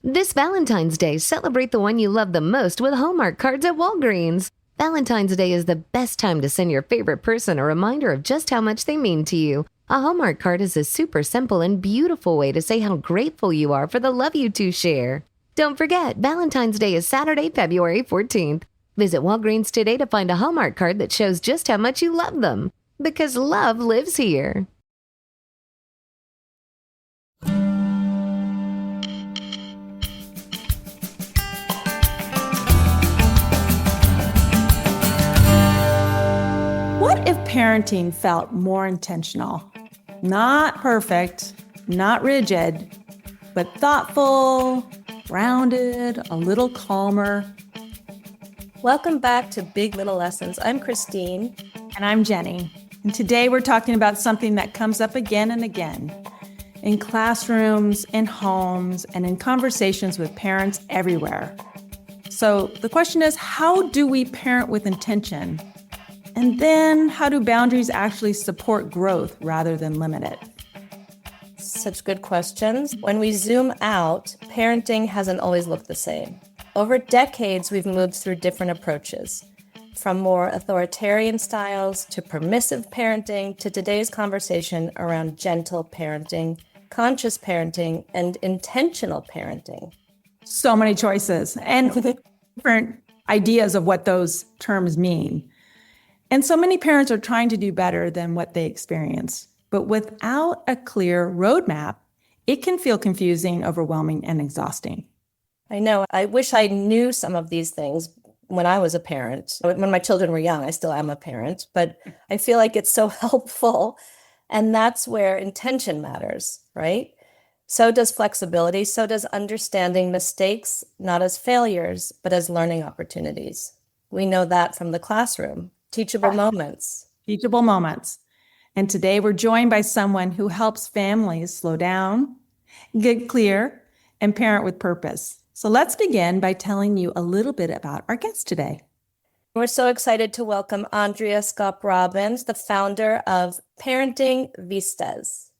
This Valentine's Day, celebrate the one you love the most with Hallmark cards at Walgreens. Valentine's Day is the best time to send your favorite person a reminder of just how much they mean to you. A Hallmark card is a super simple and beautiful way to say how grateful you are for the love you two share. Don't forget, Valentine's Day is Saturday, February 14th. Visit Walgreens today to find a Hallmark card that shows just how much you love them. Because love lives here. What if parenting felt more intentional? Not perfect, not rigid, but thoughtful, grounded, a little calmer. Welcome back to Big Little Lessons. I'm Christine. And I'm Jenny. And today we're talking about something that comes up again and again in classrooms, in homes, and in conversations with parents everywhere. So the question is, how do we parent with intention? And then how do boundaries actually support growth rather than limit it? Such good questions. When we zoom out, parenting hasn't always looked the same. Over decades, we've moved through different approaches, from more authoritarian styles to permissive parenting to today's conversation around gentle parenting, conscious parenting, and intentional parenting. So many choices and different ideas of what those terms mean. And so many parents are trying to do better than what they experience. But without a clear roadmap, it can feel confusing, overwhelming, and exhausting. I know. I wish I knew some of these things when I was a parent. When my children were young, I still am a parent, but I feel like it's so helpful. And that's where intention matters, right? So does flexibility. So does understanding mistakes, not as failures, but as learning opportunities. We know that from the classroom. Teachable moments. Teachable moments. And today we're joined by someone who helps families slow down, get clear, and parent with purpose. So let's begin by telling you a little bit about our guest today. We're so excited to welcome Andrea Scopp-Robbins, the founder of Parenting Vistas.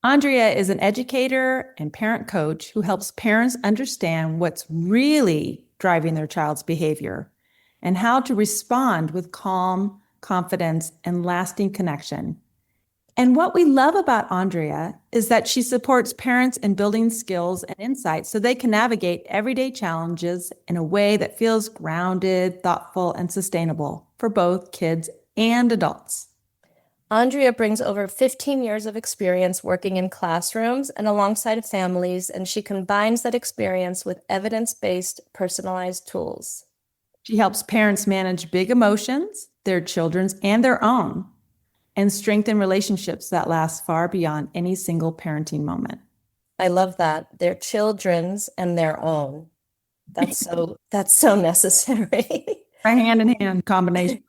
Andrea is an educator and parent coach who helps parents understand what's really driving their child's behavior and how to respond with calm, confidence, and lasting connection. And what we love about Andrea is that she supports parents in building skills and insights so they can navigate everyday challenges in a way that feels grounded, thoughtful, and sustainable for both kids and adults. Andrea brings over 15 years of experience working in classrooms and alongside families, and she combines that experience with evidence-based, personalized tools. She helps parents manage big emotions, their children's and their own, and strengthen relationships that last far beyond any single parenting moment. I love that. Their children's and their own. That's so necessary. A hand-in-hand combination.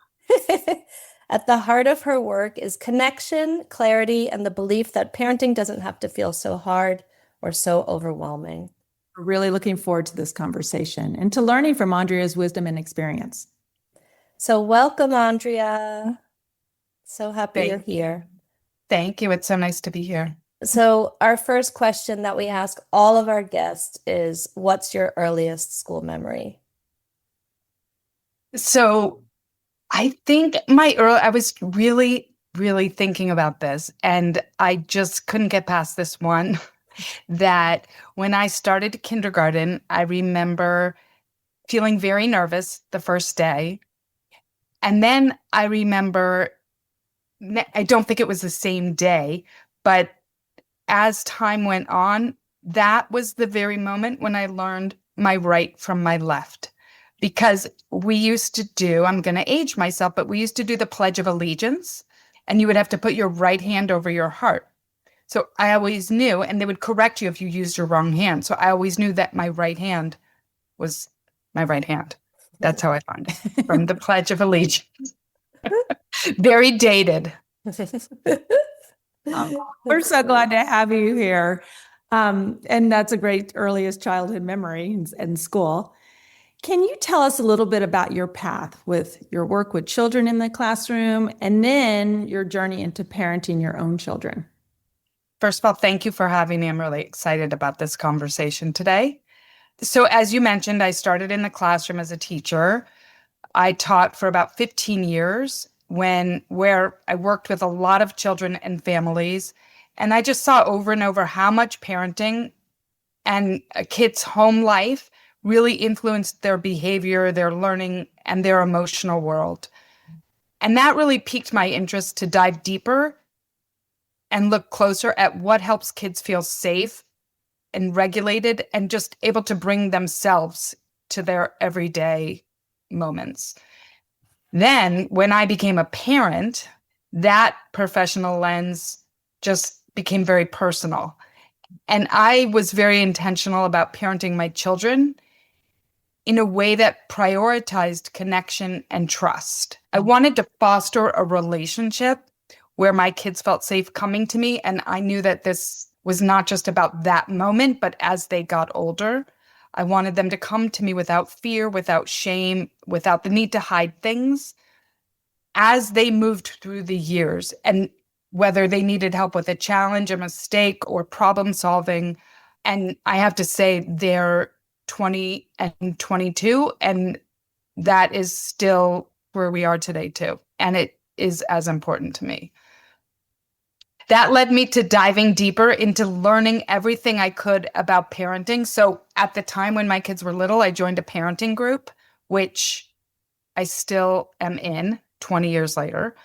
At the heart of her work is connection, clarity, and the belief that parenting doesn't have to feel so hard or so overwhelming. We're really looking forward to this conversation and to learning from Andrea's wisdom and experience. So welcome, Andrea. So happy you're here. Thank you. It's so nice to be here. So our first question that we ask all of our guests is, what's your earliest school memory? So I think I was really, really thinking about this, and I just couldn't get past this one. That when I started kindergarten, I remember feeling very nervous the first day. And then I remember, I don't think it was the same day, but as time went on, that was the very moment when I learned my right from my left. Because we used to do, I'm going to age myself, but we used to do the Pledge of Allegiance, and you would have to put your right hand over your heart. So I always knew, and they would correct you if you used your wrong hand. So I always knew that my right hand was my right hand. That's how I learned it, from the Pledge of Allegiance. Very dated. We're so glad to have you here. And that's a great earliest childhood memory in school. Can you tell us a little bit about your path with your work with children in the classroom and then your journey into parenting your own children? First of all, thank you for having me. I'm really excited about this conversation today. So as you mentioned, I started in the classroom as a teacher. I taught for about 15 years where I worked with a lot of children and families. And I just saw over and over how much parenting and a kid's home life really influenced their behavior, their learning, and their emotional world. And that really piqued my interest to dive deeper and look closer at what helps kids feel safe and regulated and just able to bring themselves to their everyday moments. Then, when I became a parent, that professional lens just became very personal. And I was very intentional about parenting my children in a way that prioritized connection and trust. I wanted to foster a relationship where my kids felt safe coming to me. And I knew that this was not just about that moment, but as they got older, I wanted them to come to me without fear, without shame, without the need to hide things as they moved through the years. And whether they needed help with a challenge, a mistake, or problem solving. And I have to say, they're 20 and 22, and that is still where we are today, too. And it is as important to me. That led me to diving deeper into learning everything I could about parenting. So at the time when my kids were little, I joined a parenting group, which I still am in 20 years later.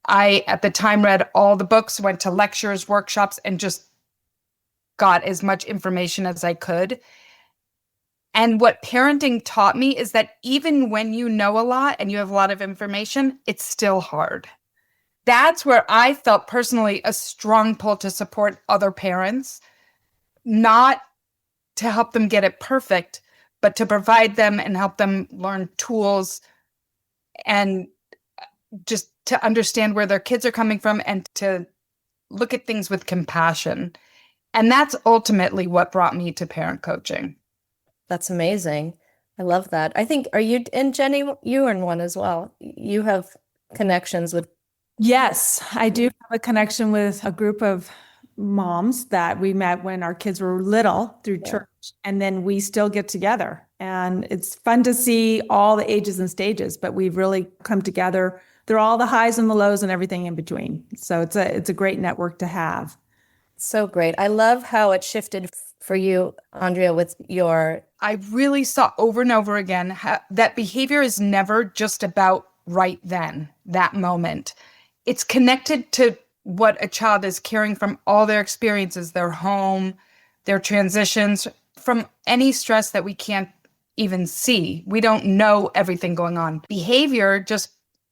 I, at the time, read all the books, went to lectures, workshops, and just got as much information as I could. And what parenting taught me is that even when you know a lot and you have a lot of information, it's still hard. That's where I felt personally a strong pull to support other parents, not to help them get it perfect, but to provide them and help them learn tools and just to understand where their kids are coming from and to look at things with compassion. And that's ultimately what brought me to parent coaching. That's amazing. I love that. I think, are you, and Jenny, you are in one as well. You have connections with. Yes, I do have a connection with a group of moms that we met when our kids were little through church, and then we still get together. And it's fun to see all the ages and stages, but we've really come together through all the highs and the lows and everything in between. So it's a great network to have. So great. I love how it shifted for you, Andrea, with your. I really saw over and over again that behavior is never just about right then, that moment. It's connected to what a child is carrying from all their experiences, their home, their transitions, from any stress that we can't even see. We don't know everything going on. Behavior just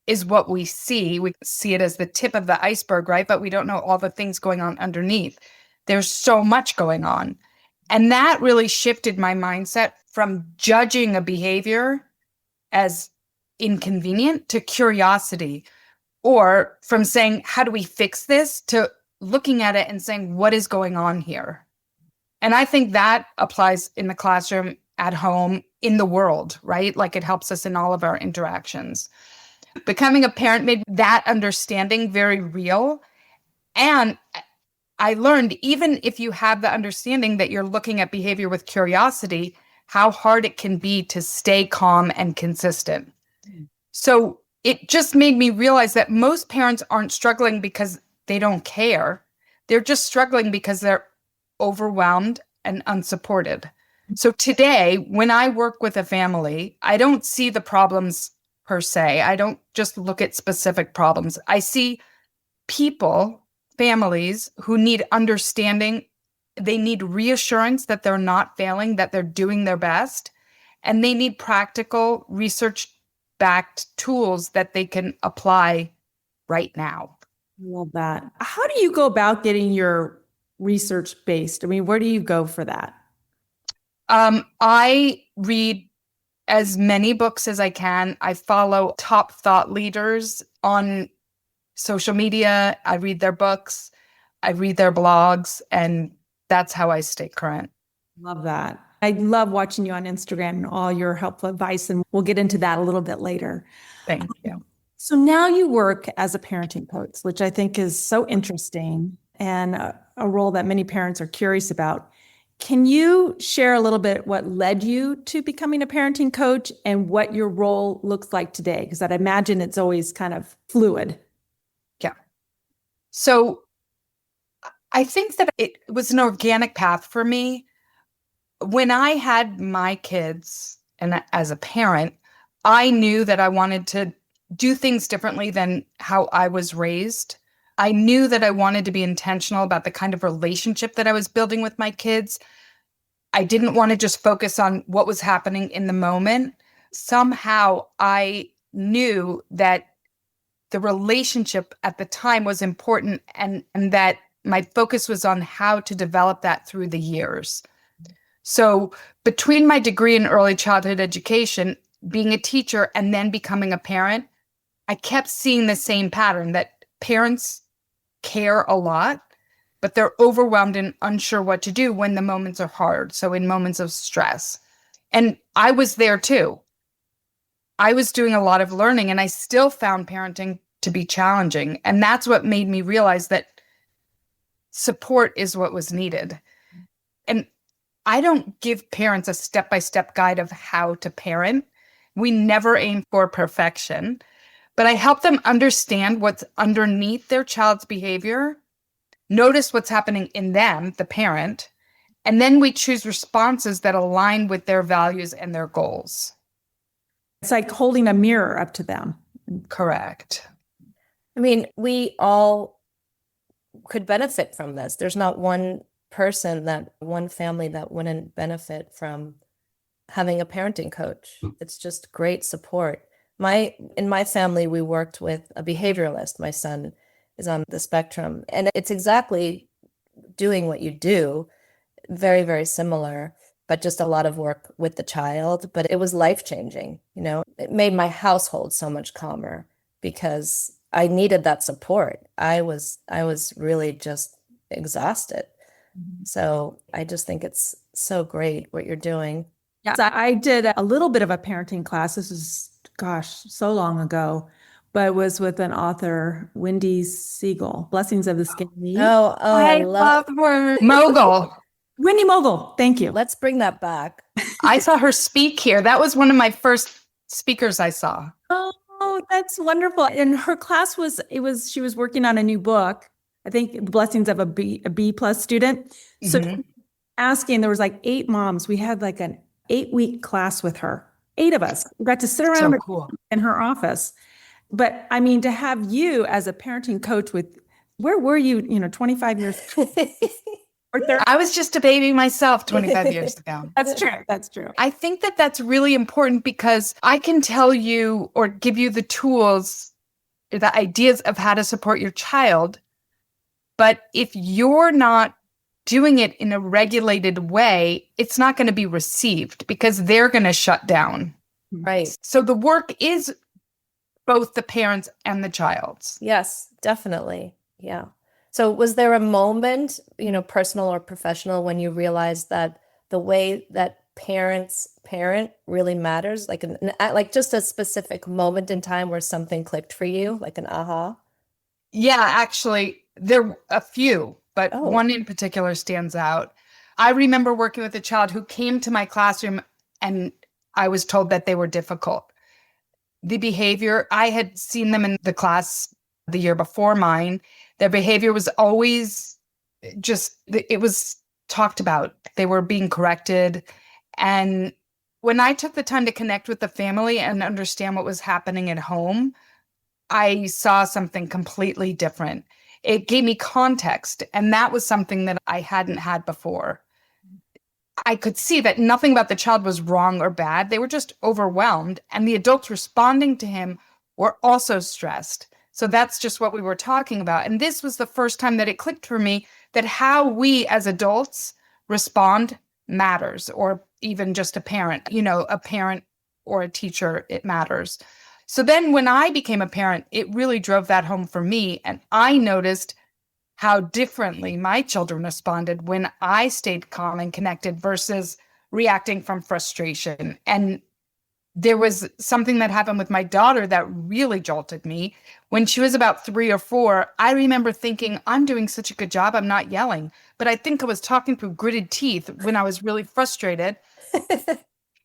is what we see. We see it as the tip of the iceberg, right? But we don't know all the things going on underneath. There's so much going on. And that really shifted my mindset from judging a behavior as inconvenient to curiosity, or from saying, how do we fix this, to looking at it and saying, what is going on here? And I think that applies in the classroom, at home, in the world, right? Like it helps us in all of our interactions. Becoming a parent made that understanding very real. And I learned, even if you have the understanding that you're looking at behavior with curiosity, how hard it can be to stay calm and consistent. So it just made me realize that most parents aren't struggling because they don't care. They're just struggling because they're overwhelmed and unsupported. So today, when I work with a family, I don't see the problems per se. I don't just look at specific problems. I see people, families who need understanding. They need reassurance that they're not failing, that they're doing their best, and they need practical, research-backed tools that they can apply right now. I love that. How do you go about getting your research based? I mean, where do you go for that? I read as many books as I can. I follow top thought leaders on social media. I read their books. I read their blogs, and that's how I stay current. Love that. I love watching you on Instagram and all your helpful advice, and we'll get into that a little bit later. Thank you. So now you work as a parenting coach, which I think is so interesting and a role that many parents are curious about. Can you share a little bit what led you to becoming a parenting coach and what your role looks like today? Because I'd imagine it's always kind of fluid. Yeah. So I think that it was an organic path for me. When I had my kids and as a parent, I knew that I wanted to do things differently than how I was raised. I knew that I wanted to be intentional about the kind of relationship that I was building with my kids. I didn't want to just focus on what was happening in the moment. Somehow I knew that the relationship at the time was important and that my focus was on how to develop that through the years. So between my degree in early childhood education, being a teacher, and then becoming a parent, I kept seeing the same pattern that parents care a lot, but they're overwhelmed and unsure what to do when the moments are hard. So in moments of stress. And I was there too. I was doing a lot of learning and I still found parenting to be challenging. And that's what made me realize that support is what was needed. And I don't give parents a step-by-step guide of how to parent. We never aim for perfection, but I help them understand what's underneath their child's behavior, notice what's happening in them, the parent, and then we choose responses that align with their values and their goals. It's like holding a mirror up to them. Correct. I mean, we all could benefit from this. There's not one family that wouldn't benefit from having a parenting coach. It's just great support. In my family, we worked with a behavioralist. My son is on the spectrum, and it's exactly doing what you do, very, very similar, but just a lot of work with the child. But it was life-changing. It made my household so much calmer because I needed that support. I was really just exhausted. So I just think it's so great what you're doing. Yeah, so I did a little bit of a parenting class. This is, so long ago, but it was with an author, Wendy Siegel, Blessings of the Skinny. Oh, I love her. Mogul. Wendy Mogul. Thank you. Let's bring that back. I saw her speak here. That was one of my first speakers I saw. Oh, that's wonderful. And her class she was working on a new book. I think The Blessings of a B plus student. So asking, there was like 8 moms. We had like an 8-week class with her. 8 of us. We got to sit around in her office. But I mean, to have you as a parenting coach where were you, 25 years or 30? I was just a baby myself 25 years ago. That's true. That's true. I think that that's really important because I can tell you or give you the tools, the ideas of how to support your child. But if you're not doing it in a regulated way, it's not going to be received because they're going to shut down. Right. So the work is both the parents and the child's. Yes, definitely. Yeah. So was there a moment, personal or professional, when you realized that the way that parents parent really matters? Like just a specific moment in time where something clicked for you, like an aha? Yeah, actually, there are a few, but one in particular stands out. I remember working with a child who came to my classroom and I was told that they were difficult. The behavior, I had seen them in the class the year before mine. Their behavior was always it was talked about. They were being corrected. And when I took the time to connect with the family and understand what was happening at home, I saw something completely different. It gave me context, and that was something that I hadn't had before. I could see that nothing about the child was wrong or bad. They were just overwhelmed, and the adults responding to him were also stressed. So that's just what we were talking about. And this was the first time that it clicked for me that how we as adults respond matters, or even just a parent or a teacher, it matters. So then when I became a parent, it really drove that home for me. And I noticed how differently my children responded when I stayed calm and connected versus reacting from frustration. And There was something that happened with my daughter that really jolted me. When she was about 3 or 4, I remember thinking, I'm doing such a good job, I'm not yelling. But I think I was talking through gritted teeth when I was really frustrated.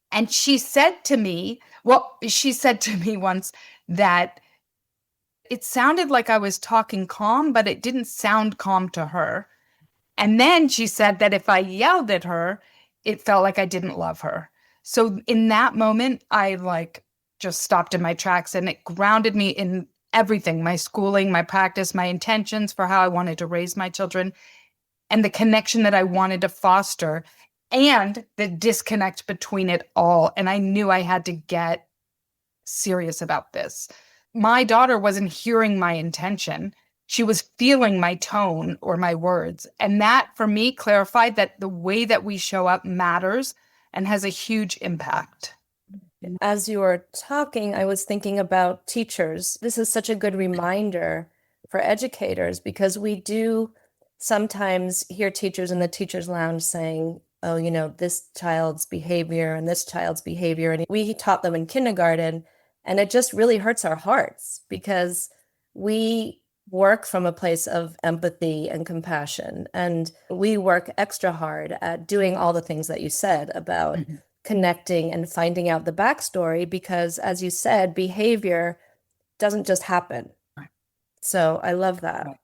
And she said to me once that it sounded like I was talking calm, but it didn't sound calm to her. And then she said that if I yelled at her, it felt like I didn't love her. So in that moment, I just stopped in my tracks, and it grounded me in everything, my schooling, my practice, my intentions for how I wanted to raise my children, and the connection that I wanted to foster, and the disconnect between it all. And I knew I had to get serious about this. My daughter wasn't hearing my intention. She was feeling my tone or my words. And that, for me, clarified that the way that we show up matters and has a huge impact. As you were talking, I was thinking about teachers. This is such a good reminder for educators, because we do sometimes hear teachers in the teachers' lounge saying, oh, this child's behavior and this child's behavior. And we taught them in kindergarten, and it just really hurts our hearts because we work from a place of empathy and compassion. And we work extra hard at doing all the things that you said about connecting and finding out the backstory, because as you said, behavior doesn't just happen. Right. So I love that. Right.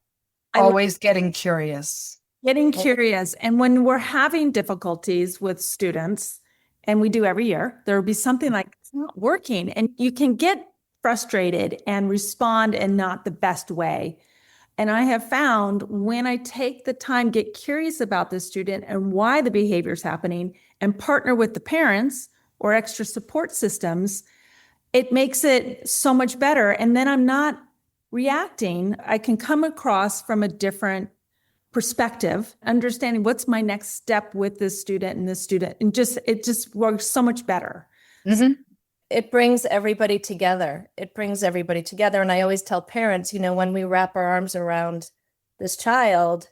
Always getting curious. Getting curious. And when we're having difficulties with students, and we do every year, there will be something like, it's not working. And you can get frustrated and respond in not the best way. And I have found when I take the time, get curious about the student and why the behavior is happening, and partner with the parents or extra support systems, it makes it so much better. And then I'm not reacting. I can come across from a different perspective, understanding what's my next step with this student and this student. And it just works so much better. Mm-hmm. It brings everybody together. And I always tell parents, when we wrap our arms around this child,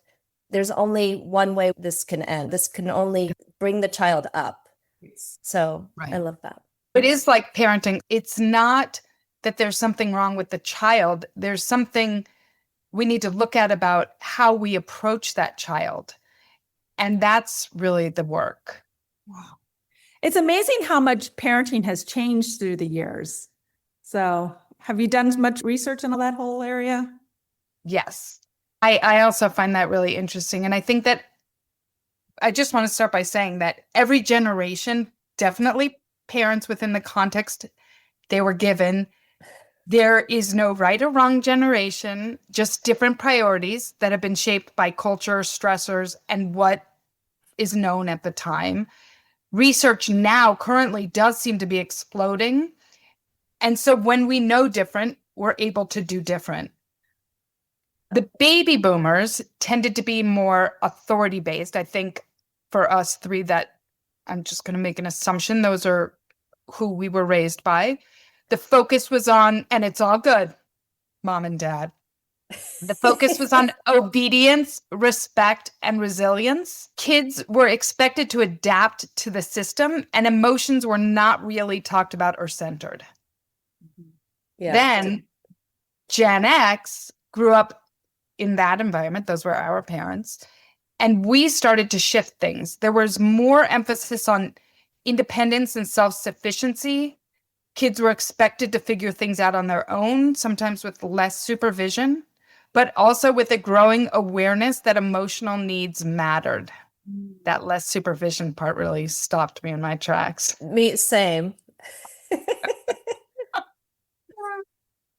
there's only one way this can end. This can only bring the child up. So right. I love that. It is like parenting. It's not that there's something wrong with the child. There's something we need to look at about how we approach that child. And that's really the work. Wow. It's amazing how much parenting has changed through the years. So have you done much research on that whole area? Yes. I also find that really interesting. And I think that I just want to start by saying that every generation, definitely parents within the context they were given, there is no right or wrong generation, just different priorities that have been shaped by culture, stressors, and what is known at the time. Research now currently does seem to be exploding. And so when we know different, we're able to do different. The baby boomers tended to be more authority-based. I think for us three, that I'm just going to make an assumption, those are who we were raised by. The focus was on, and it's all good, mom and dad. The focus was on obedience, respect, and resilience. Kids were expected to adapt to the system, and emotions were not really talked about or centered. Yeah. Then Gen X grew up in that environment. Those were our parents. And we started to shift things. There was more emphasis on independence and self-sufficiency. Kids were expected to figure things out on their own, sometimes with less supervision, but also with a growing awareness that emotional needs mattered. That less supervision part really stopped me in my tracks. Me, same.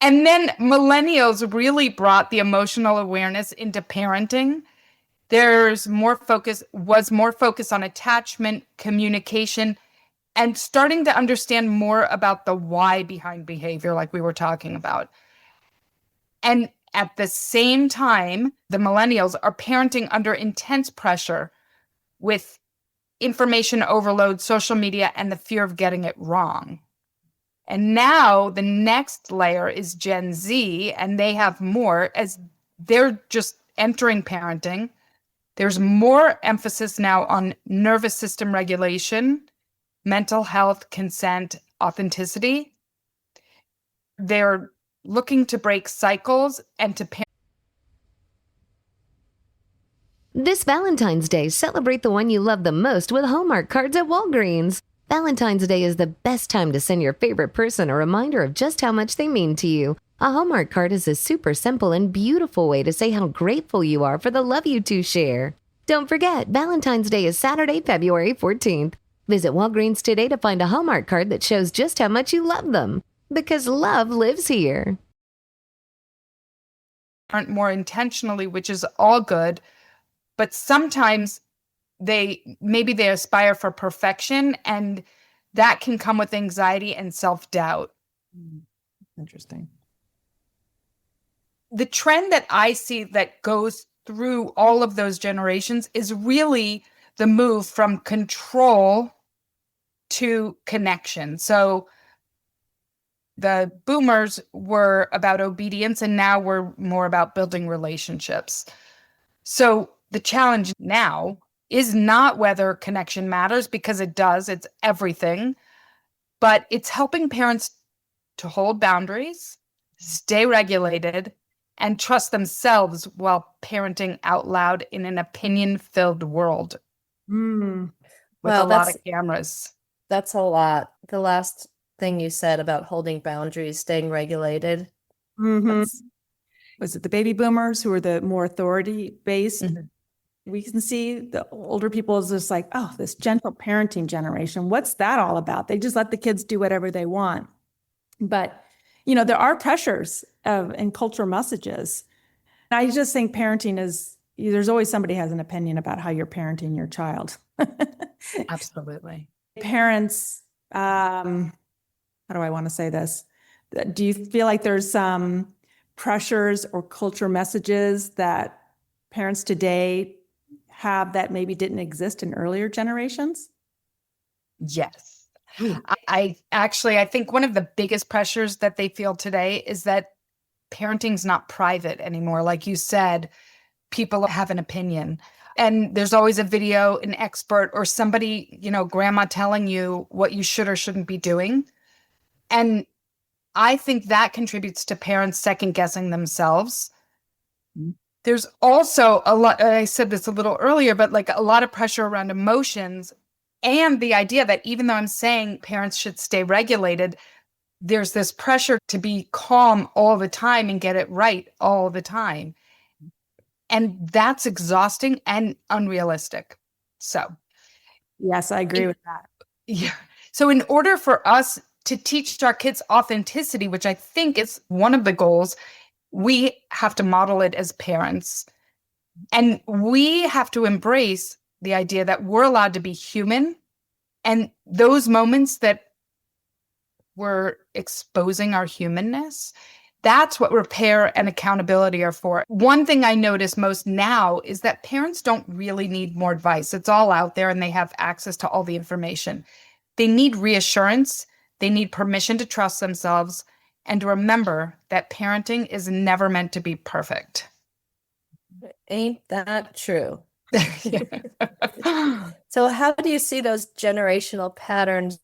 And then millennials really brought the emotional awareness into parenting. Was more focus on attachment, communication, and starting to understand more about the why behind behavior, like we were talking about. And at the same time, the millennials are parenting under intense pressure with information overload, social media, and the fear of getting it wrong. And now the next layer is Gen Z, and they have more as they're just entering parenting. There's more emphasis now on nervous system regulation, mental health, consent, authenticity. They're looking to break cycles and to This Valentine's Day, celebrate the one you love the most with Hallmark cards at Walgreens. Valentine's Day is the best time to send your favorite person a reminder of just how much they mean to you. A Hallmark card is a super simple and beautiful way to say how grateful you are for the love you two share. Don't forget, Valentine's Day is Saturday, February 14th. Visit Walgreens today to find a Hallmark card that shows just how much you love them. Because love lives here. parent more intentionally, which is all good. But sometimes maybe they aspire for perfection, and that can come with anxiety and self-doubt. Interesting. The trend that I see that goes through all of those generations is really the move from control to connection. So the boomers were about obedience, and now we're more about building relationships. So the challenge now is not whether connection matters, because it does, it's everything, but it's helping parents to hold boundaries, stay regulated, and trust themselves while parenting out loud in an opinion-filled world with Well, a lot of cameras. That's a lot. The last thing you said about holding boundaries, staying regulated. Was it the baby boomers who are the more authority-based? Mhm. We can see the older people is just like, oh, this gentle parenting generation. What's that all about? They just let the kids do whatever they want. But, there are pressures and cultural messages. And I just think parenting there's always somebody has an opinion about how you're parenting your child. Absolutely. Parents, how do I want to say this? Do you feel like there's some pressures or cultural messages that parents today have that maybe didn't exist in earlier generations? Yes. I think one of the biggest pressures that they feel today is that parenting's not private anymore. Like you said, people have an opinion. And there's always a video, an expert, or somebody, grandma telling you what you should or shouldn't be doing. And I think that contributes to parents second guessing themselves. There's also a lot, I said this a little earlier, but like a lot of pressure around emotions, and the idea that even though I'm saying parents should stay regulated, there's this pressure to be calm all the time and get it right all the time. And that's exhausting and unrealistic. So, Yes, I agree with that. yeah. So in order for us to teach our kids authenticity, which I think is one of the goals, we have to model it as parents. And we have to embrace the idea that we're allowed to be human. And those moments that we're exposing our humanness, that's what repair and accountability are for. One thing I notice most now is that parents don't really need more advice. It's all out there and they have access to all the information. They need reassurance. They need permission to trust themselves and to remember that parenting is never meant to be perfect. Ain't that true? So how do you see those generational patterns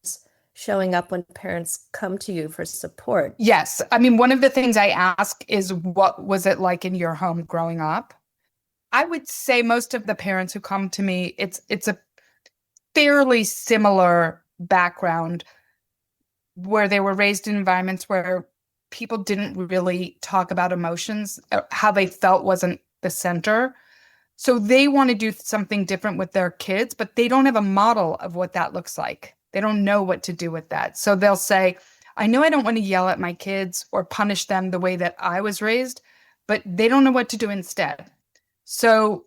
showing up when parents come to you for support? Yes. I mean, one of the things I ask is, what was it like in your home growing up? I would say most of the parents who come to me, it's a fairly similar background, where they were raised in environments where people didn't really talk about emotions. How they felt wasn't the center. So they want to do something different with their kids, but they don't have a model of what that looks like. They don't know what to do with that. So they'll say, I know I don't want to yell at my kids or punish them the way that I was raised, but they don't know what to do instead. So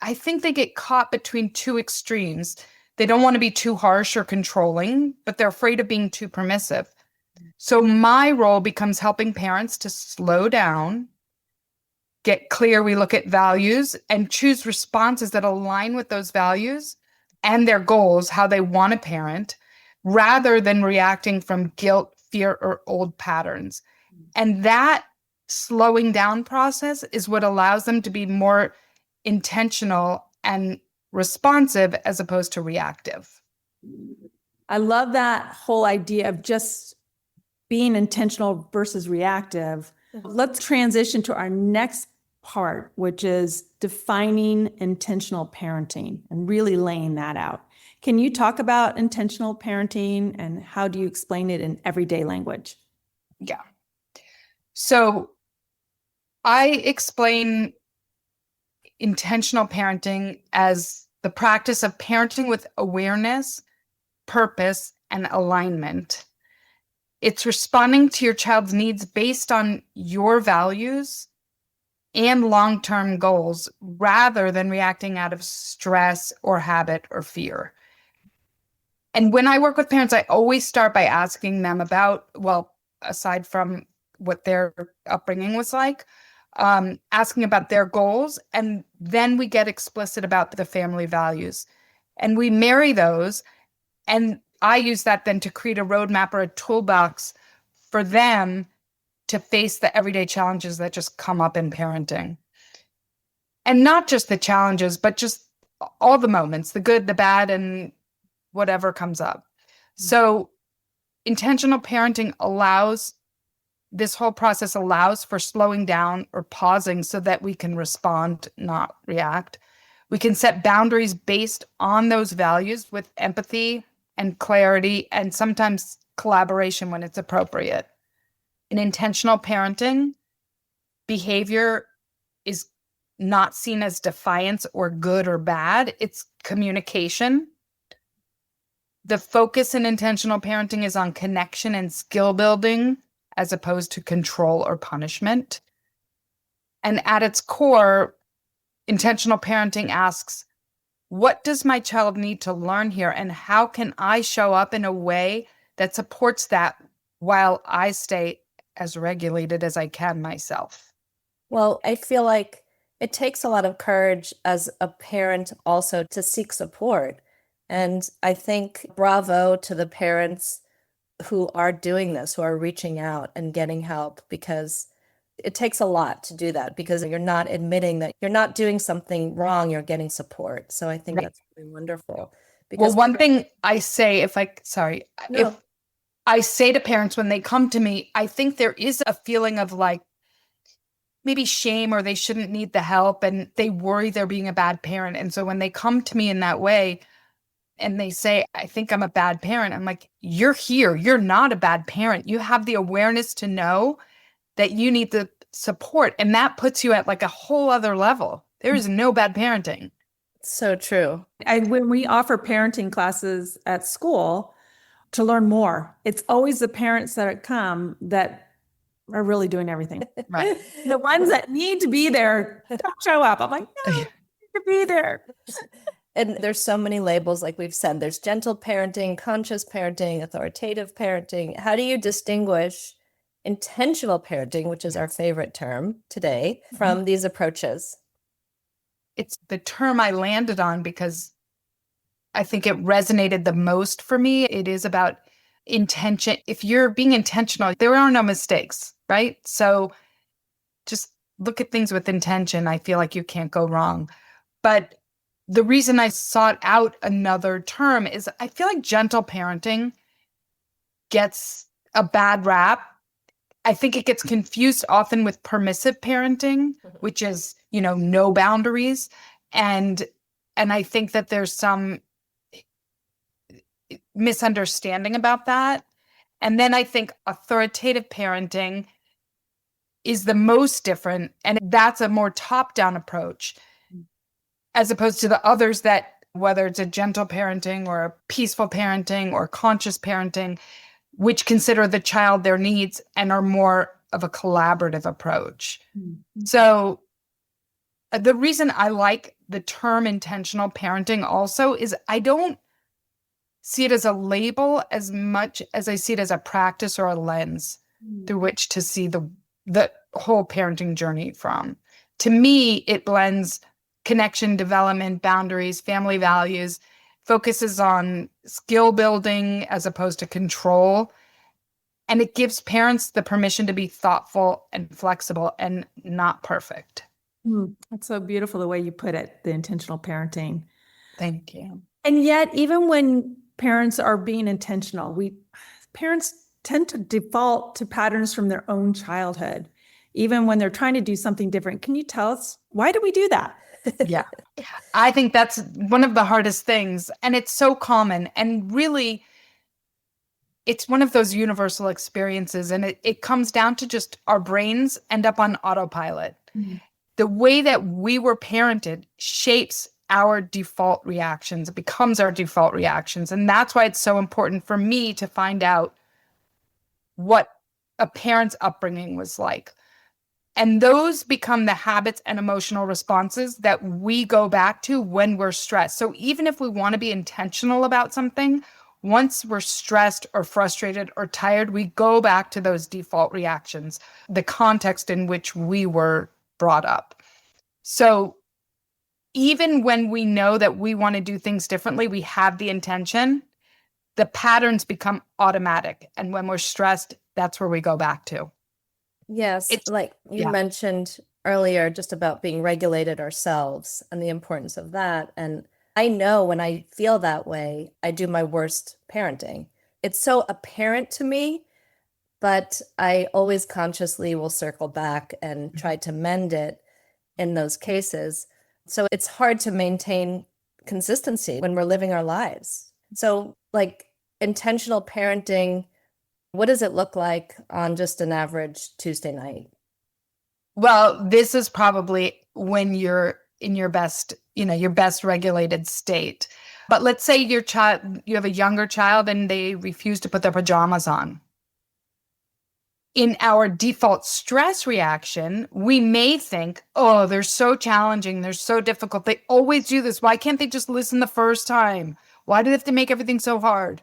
I think they get caught between two extremes. They don't want to be too harsh or controlling, but they're afraid of being too permissive. So my role becomes helping parents to slow down, get clear. We look at values and choose responses that align with those values and their goals, how they want to parent, rather than reacting from guilt, fear, or old patterns. And that slowing down process is what allows them to be more intentional and responsive as opposed to reactive. I love that whole idea of just being intentional versus reactive. Let's transition to our next part, which is defining intentional parenting and really laying that out. Can you talk about intentional parenting and how do you explain it in everyday language? Yeah. So I explain intentional parenting as the practice of parenting with awareness, purpose, and alignment. It's responding to your child's needs based on your values and long-term goals rather than reacting out of stress or habit or fear. And when I work with parents, I always start by asking them about, well, aside from what their upbringing was like, asking about their goals. And then we get explicit about the family values. And we marry those. And I use that then to create a roadmap or a toolbox for them to face the everyday challenges that just come up in parenting. And not just the challenges, but just all the moments, the good, the bad, and whatever comes up. So intentional parenting this whole process allows for slowing down or pausing so that we can respond, not react. We can set boundaries based on those values with empathy and clarity and sometimes collaboration when it's appropriate. In intentional parenting, behavior is not seen as defiance or good or bad. It's communication. The focus in intentional parenting is on connection and skill building as opposed to control or punishment. And at its core, intentional parenting asks, what does my child need to learn here? And how can I show up in a way that supports that while I stay as regulated as I can myself? Well, I feel like it takes a lot of courage as a parent also to seek support. And I think bravo to the parents who are doing this, who are reaching out and getting help, because it takes a lot to do that, because you're not admitting that you're not doing something wrong, you're getting support. So I think Right. that's really wonderful. Well, one thing I say, if No. I say to parents when they come to me, I think there is a feeling of like maybe shame or they shouldn't need the help and they worry they're being a bad parent. And so when they come to me in that way and they say, I think I'm a bad parent, I'm like, you're here. You're not a bad parent. You have the awareness to know that you need the support. And that puts you at like a whole other level. There is no bad parenting. So true. And when we offer parenting classes at school to learn more, it's always the parents that come that are really doing everything. Right. The ones that need to be there don't show up. I'm like, no, you need to be there. And there's so many labels, like we've said, there's gentle parenting, conscious parenting, authoritative parenting. How do you distinguish intentional parenting, which is our favorite term today, from these approaches? It's the term I landed on because I think it resonated the most for me. It is about intention. If you're being intentional, there are no mistakes, right? So just look at things with intention. I feel like you can't go wrong. But the reason I sought out another term is I feel like gentle parenting gets a bad rap. I think it gets confused often with permissive parenting, which is, no boundaries. And I think that there's some misunderstanding about that. And then I think authoritative parenting is the most different. And that's a more top-down approach, as opposed to the others that, whether it's a gentle parenting or a peaceful parenting or conscious parenting, which consider the child, their needs, and are more of a collaborative approach. Mm-hmm. So the reason I like the term intentional parenting also is I don't see it as a label as much as I see it as a practice or a lens through which to see the whole parenting journey from. To me, it blends connection, development, boundaries, family values, focuses on skill building as opposed to control. And it gives parents the permission to be thoughtful and flexible and not perfect. That's so beautiful the way you put it, the intentional parenting. Thank you. And yet, even when parents are being intentional. Parents tend to default to patterns from their own childhood, even when they're trying to do something different. Can you tell us, why do we do that? Yeah. I think that's one of the hardest things. And it's so common. And really, it's one of those universal experiences. And it comes down to just our brains end up on autopilot. Mm-hmm. The way that we were parented shapes our default reactions. It becomes our default reactions. And that's why it's so important for me to find out what a parent's upbringing was like. And those become the habits and emotional responses that we go back to when we're stressed. So even if we want to be intentional about something, once we're stressed or frustrated or tired, we go back to those default reactions, the context in which we were brought up. So even when we know that we want to do things differently, we have the intention, the patterns become automatic. And when we're stressed, that's where we go back to. Yes, like you yeah. mentioned earlier, just about being regulated ourselves and the importance of that. And I know when I feel that way, I do my worst parenting. It's so apparent to me, but I always consciously will circle back and try to mend it in those cases. So it's hard to maintain consistency when we're living our lives. So like intentional parenting, what does it look like on just an average Tuesday night? Well, this is probably when you're in your best, your best regulated state. But let's say you have a younger child and they refuse to put their pajamas on. In our default stress reaction, we may think, oh, they're so challenging. They're so difficult. They always do this. Why can't they just listen the first time? Why do they have to make everything so hard?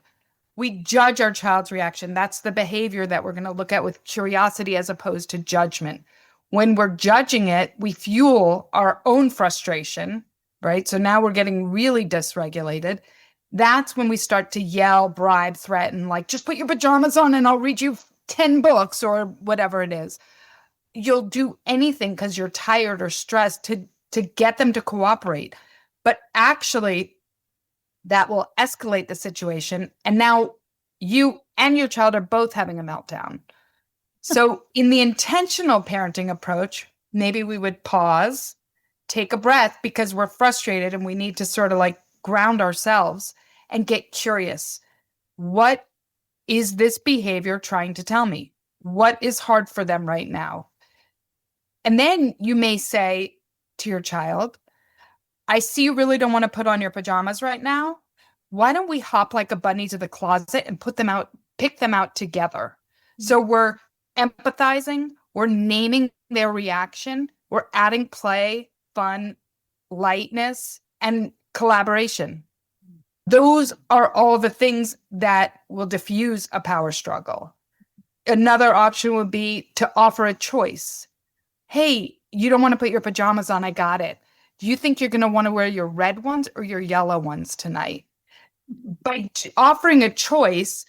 We judge our child's reaction. That's the behavior that we're going to look at with curiosity as opposed to judgment. When we're judging it, we fuel our own frustration, right? So now we're getting really dysregulated. That's when we start to yell, bribe, threaten, like, just put your pajamas on and I'll read you 10 books or whatever it is. You'll do anything because you're tired or stressed to get them to cooperate. But actually, that will escalate the situation. And now you and your child are both having a meltdown. So in the intentional parenting approach, maybe we would pause, take a breath because we're frustrated and we need to sort of like ground ourselves and get curious. What is this behavior trying to tell me? What is hard for them right now? And then you may say to your child, I see you really don't want to put on your pajamas right now. Why don't we hop like a bunny to the closet and pick them out together? So we're empathizing, we're naming their reaction, we're adding play, fun, lightness, and collaboration. Those are all the things that will diffuse a power struggle. Another option would be to offer a choice. Hey, you don't want to put your pajamas on, I got it. Do you think you're going to want to wear your red ones or your yellow ones tonight? By offering a choice,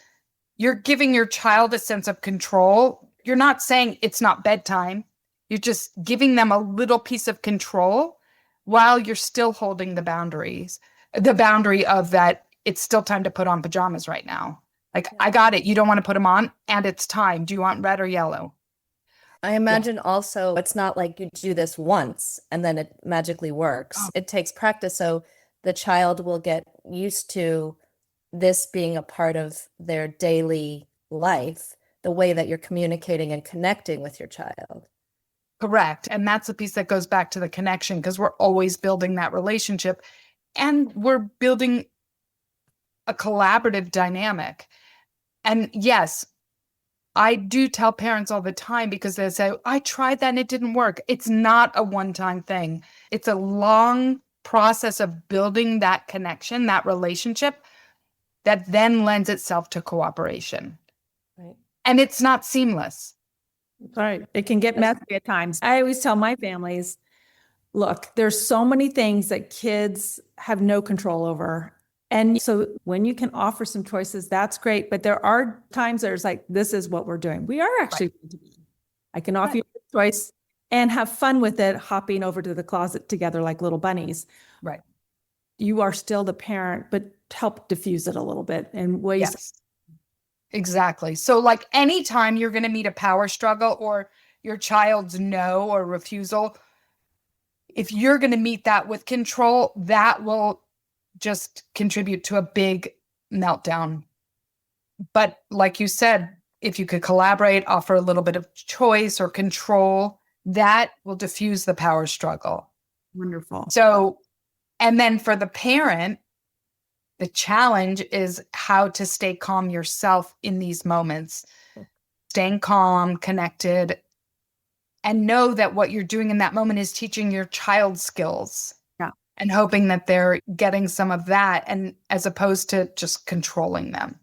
you're giving your child a sense of control. You're not saying it's not bedtime. You're just giving them a little piece of control while you're still holding the boundary of that it's still time to put on pajamas right now. Like, I got it. You don't want to put them on and it's time. Do you want red or yellow? I imagine also it's not like you do this once and then it magically works. Oh. It takes practice. So the child will get used to this being a part of their daily life, the way that you're communicating and connecting with your child. Correct. And that's the piece that goes back to the connection because we're always building that relationship and we're building a collaborative dynamic. And yes, I do tell parents all the time because they say, I tried that and it didn't work. It's not a one-time thing. It's a long process of building that connection, that relationship that then lends itself to cooperation. Right. And it's not seamless. Right. It can get messy at times. I always tell my families, look, there's so many things that kids have no control over. And so when you can offer some choices, that's great. But there are times there's like, this is what we're doing. We are actually, I can offer you a choice and have fun with it, hopping over to the closet together like little bunnies. Right. you are still the parent, but help diffuse it a little bit in ways. Yes, exactly. So like anytime you're going to meet a power struggle or your child's no or refusal, if you're going to meet that with control, that will just contribute to a big meltdown. But like you said, if you could collaborate, offer a little bit of choice or control, that will diffuse the power struggle. Wonderful. So, and then for the parent, the challenge is how to stay calm yourself in these moments, staying calm, connected, and know that what you're doing in that moment is teaching your child skills. Yeah. And hoping that they're getting some of that, and as opposed to just controlling them.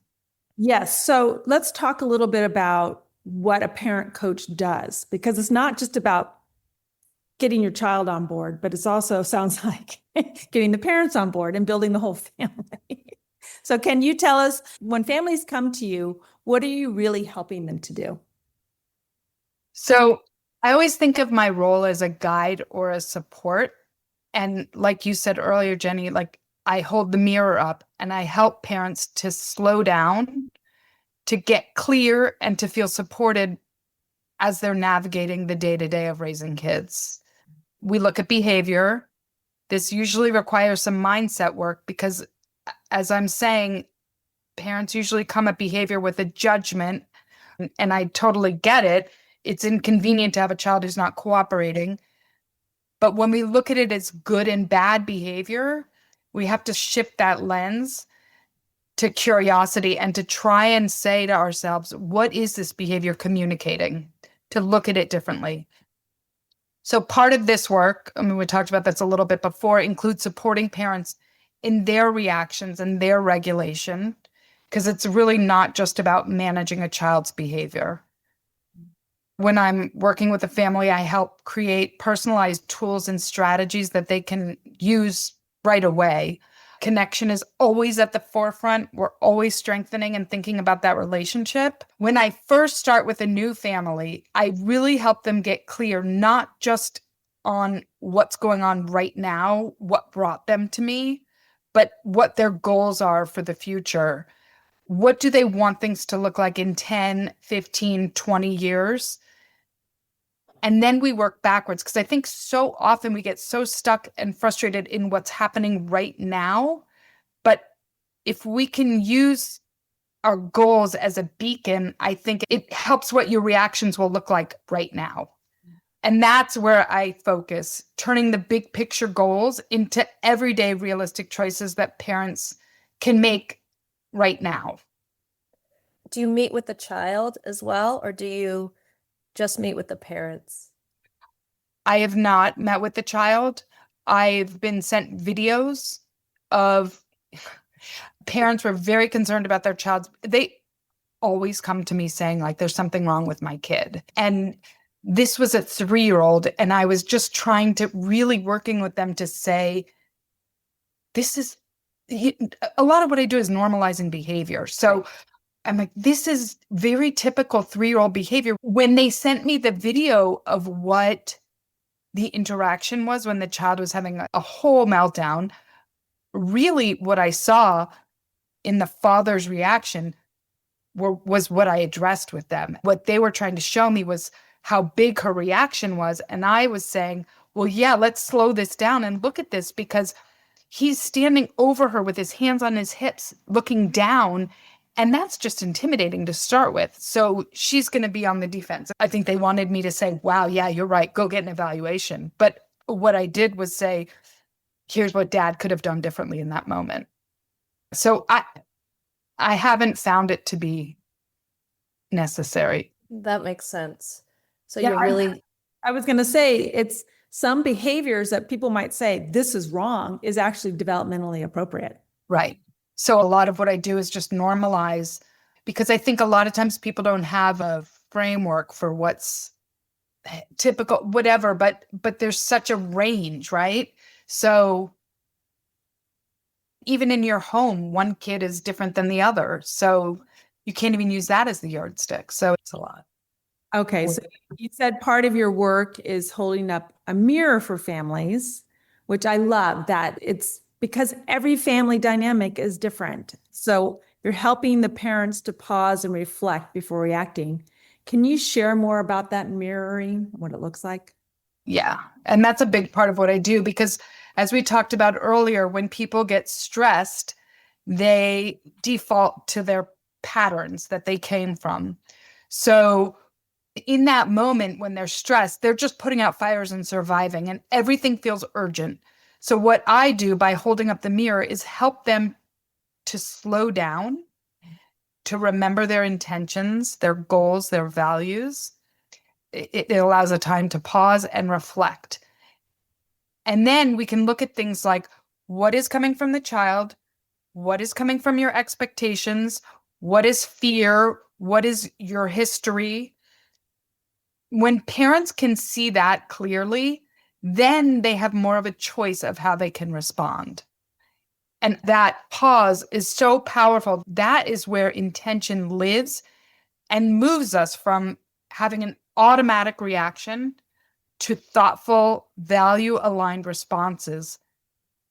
Yes. So let's talk a little bit about what a parent coach does, because it's not just about getting your child on board, but it's also sounds like getting the parents on board and building the whole family. So can you tell us, when families come to you, what are you really helping them to do? So I always think of my role as a guide or a support. And like you said earlier, Jenny, like I hold the mirror up and I help parents to slow down, to get clear, and to feel supported as they're navigating the day-to-day of raising kids. We look at behavior. This usually requires some mindset work because, as I'm saying, parents usually come at behavior with a judgment, and I totally get it. It's inconvenient to have a child who's not cooperating. But when we look at it as good and bad behavior, we have to shift that lens to curiosity and to try and say to ourselves, what is this behavior communicating? To look at it differently. So part of this work, I mean, we talked about this a little bit before, includes supporting parents in their reactions and their regulation, because it's really not just about managing a child's behavior. When I'm working with a family, I help create personalized tools and strategies that they can use right away. Connection is always at the forefront. We're always strengthening and thinking about that relationship. When I first start with a new family, I really help them get clear, not just on what's going on right now, what brought them to me, but what their goals are for the future. What do they want things to look like in 10, 15, 20 years? And then we work backwards, because I think so often we get so stuck and frustrated in what's happening right now. But if we can use our goals as a beacon, I think it helps what your reactions will look like right now. And that's where I focus, turning the big picture goals into everyday realistic choices that parents can make right now. Do you meet with the child as well, or do you just meet with the parents? I have not met with the child. I've been sent videos of parents who are very concerned about their child's. They always come to me saying, like, there's something wrong with my kid. And this was a 3-year-old, and I was just trying to really working with them to say, this is a lot of what I do is normalizing behavior. So I'm like, this is very typical 3-year-old behavior. When they sent me the video of what the interaction was when the child was having a whole meltdown, really what I saw in the father's reaction was what I addressed with them. What they were trying to show me was how big her reaction was. And I was saying, well, yeah, let's slow this down and look at this, because he's standing over her with his hands on his hips, looking down. And that's just intimidating to start with. So she's going to be on the defense. I think they wanted me to say, wow, yeah, you're right. Go get an evaluation. But what I did was say, here's what dad could have done differently in that moment. So I haven't found it to be necessary. That makes sense. So Yeah, you're really, I was going to say, it's some behaviors that people might say this is wrong is actually developmentally appropriate. Right. So a lot of what I do is just normalize, because I think a lot of times people don't have a framework for what's typical, whatever, but there's such a range, right? So even in your home, one kid is different than the other. So you can't even use that as the yardstick. So it's a lot. Okay. So you said part of your work is holding up a mirror for families, which I love that it's because every family dynamic is different. So you're helping the parents to pause and reflect before reacting. Can you share more about that mirroring, what it looks like? Yeah. And that's a big part of what I do because, as we talked about earlier, when people get stressed, they default to their patterns that they came from. So in that moment when they're stressed, they're just putting out fires and surviving, and everything feels urgent. So what I do by holding up the mirror is help them to slow down, to remember their intentions, their goals, their values. It allows a time to pause and reflect. And then we can look at things like what is coming from the child, what is coming from your expectations, what is fear, what is your history. When parents can see that clearly, then they have more of a choice of how they can respond. And that pause is so powerful. That is where intention lives and moves us from having an automatic reaction to thoughtful, value-aligned responses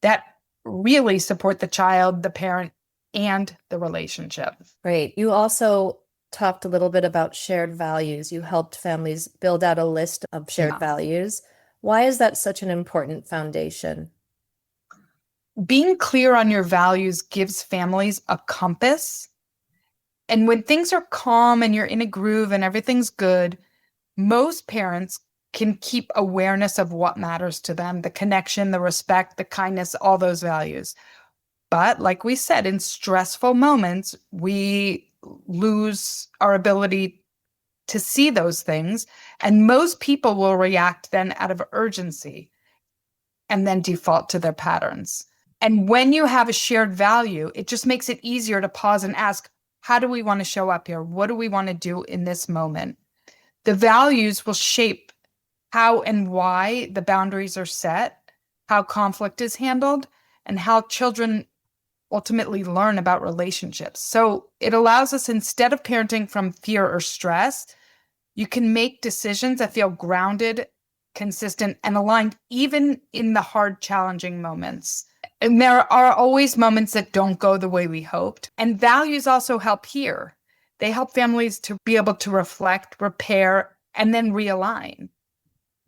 that really support the child, the parent, and the relationship. Great. You also talked a little bit about shared values. You helped families build out a list of shared values. Why is that such an important foundation? Being clear on your values gives families a compass. And when things are calm and you're in a groove and everything's good, most parents can keep awareness of what matters to them, the connection, the respect, the kindness, all those values. But like we said, in stressful moments, we lose our ability to see those things. And most people will react then out of urgency and then default to their patterns. And when you have a shared value, it just makes it easier to pause and ask, how do we want to show up here? What do we want to do in this moment? The values will shape how and why the boundaries are set, how conflict is handled, and how children ultimately learn about relationships. So it allows us, instead of parenting from fear or stress, you can make decisions that feel grounded, consistent, and aligned, even in the hard, challenging moments. And there are always moments that don't go the way we hoped. And values also help here. They help families to be able to reflect, repair, and then realign.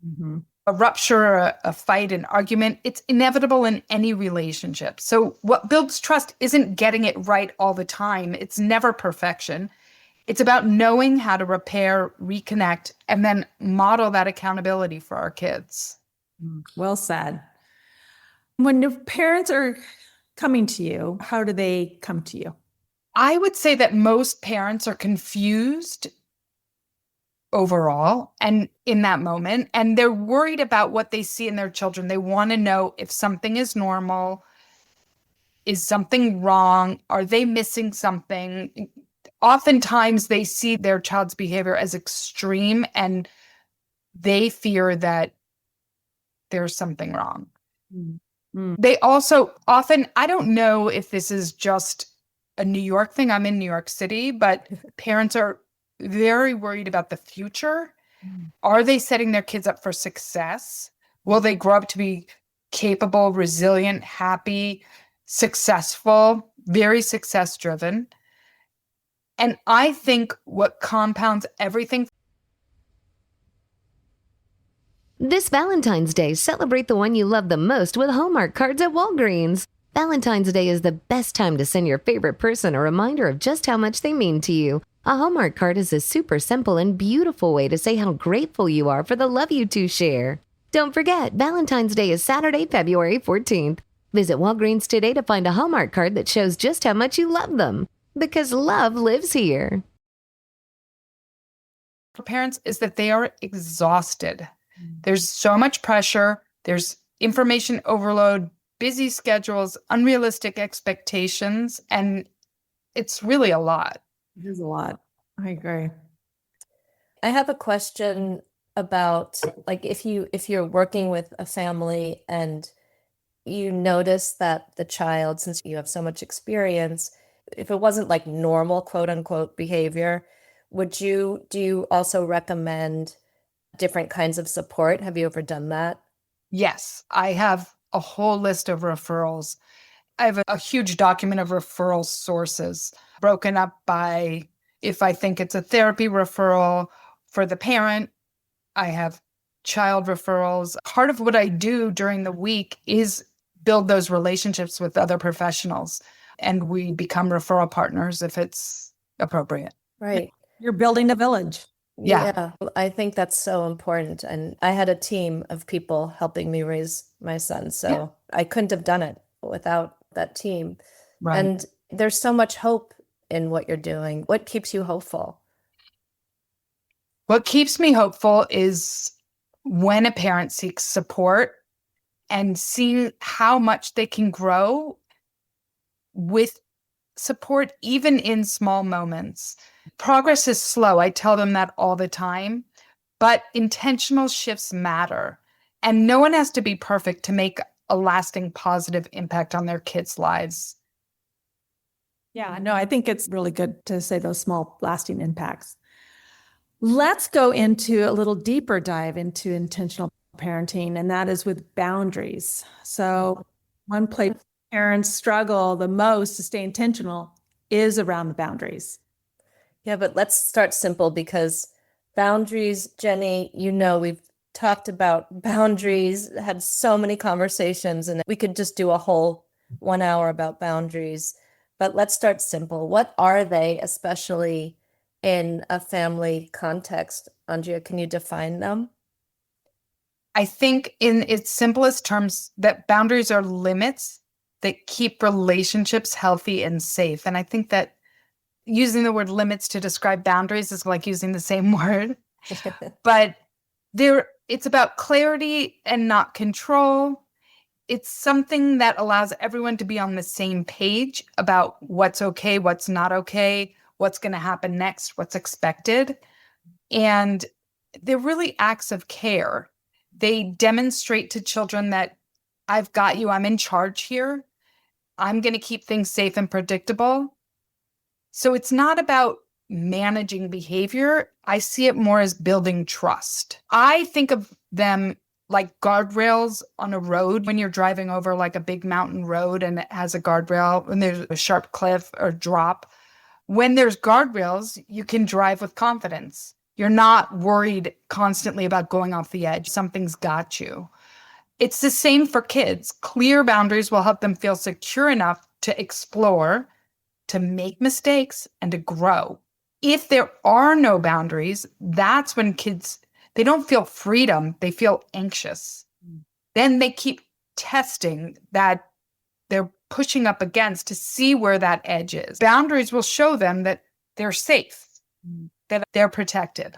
Mm-hmm. A rupture, a fight, an argument, it's inevitable in any relationship. So what builds trust isn't getting it right all the time. It's never perfection. It's about knowing how to repair, reconnect, and then model that accountability for our kids. Well said. When the parents are coming to you, how do they come to you? I would say that most parents are confused overall and in that moment, and they're worried about what they see in their children. They want to know if something is normal, is something wrong, are they missing something? Oftentimes they see their child's behavior as extreme and they fear that there's something wrong. Mm-hmm. They also often, I don't know if this is just a New York thing. I'm in New York City, but parents are very worried about the future. Are they setting their kids up for success? Will they grow up to be capable, resilient, happy, successful, very success driven? And I think what compounds everything. This Valentine's Day, celebrate the one you love the most with Hallmark cards at Walgreens. Valentine's Day is the best time to send your favorite person a reminder of just how much they mean to you. A Hallmark card is a super simple and beautiful way to say how grateful you are for the love you two share. Don't forget, Valentine's Day is Saturday, February 14th. Visit Walgreens today to find a Hallmark card that shows just how much you love them. Because love lives here. For parents is that they are exhausted. There's so much pressure. There's information overload, busy schedules, unrealistic expectations, and it's really a lot. It is a lot. I agree. I have a question about, like, if you're working with a family and you notice that the child, since you have so much experience, if it wasn't like normal, quote unquote, behavior, do you also recommend different kinds of support? Have you ever done that? Yes, I have a whole list of referrals. I have a huge document of referral sources broken up by if I think it's a therapy referral for the parent, I have child referrals. Part of what I do during the week is build those relationships with other professionals, and we become referral partners if it's appropriate. Right. You're building a village. Yeah. Yeah, I think that's so important. And I had a team of people helping me raise my son. So I couldn't have done it without that team. Right. And there's so much hope in what you're doing. What keeps you hopeful? What keeps me hopeful is when a parent seeks support and seeing how much they can grow with support, even in small moments. Progress is slow. I tell them that all the time, but intentional shifts matter. And no one has to be perfect to make a lasting positive impact on their kids' lives. Yeah, no, I think it's really good to say those small lasting impacts. Let's go into a little deeper dive into intentional parenting, and that is with boundaries. So one place parents struggle the most to stay intentional is around the boundaries. Yeah, but let's start simple because boundaries, Jenny, we've talked about boundaries, had so many conversations, and we could just do a whole 1 hour about boundaries. But let's start simple. What are they, especially in a family context? Andrea, can you define them? I think in its simplest terms that boundaries are limits that keep relationships healthy and safe. And I think that using the word limits to describe boundaries is like using the same word. But it's about clarity and not control. It's something that allows everyone to be on the same page about what's okay, what's not okay, what's going to happen next, what's expected. And they're really acts of care. They demonstrate to children that I've got you, I'm in charge here. I'm going to keep things safe and predictable. So it's not about managing behavior. I see it more as building trust. I think of them like guardrails on a road when you're driving over like a big mountain road and it has a guardrail and there's a sharp cliff or drop. When there's guardrails, you can drive with confidence. You're not worried constantly about going off the edge. Something's got you. It's the same for kids. Clear boundaries will help them feel secure enough to explore, to make mistakes, and to grow. If there are no boundaries, that's when kids, they don't feel freedom, they feel anxious. Then they keep testing that they're pushing up against to see where that edge is. Boundaries will show them that they're safe, that they're protected.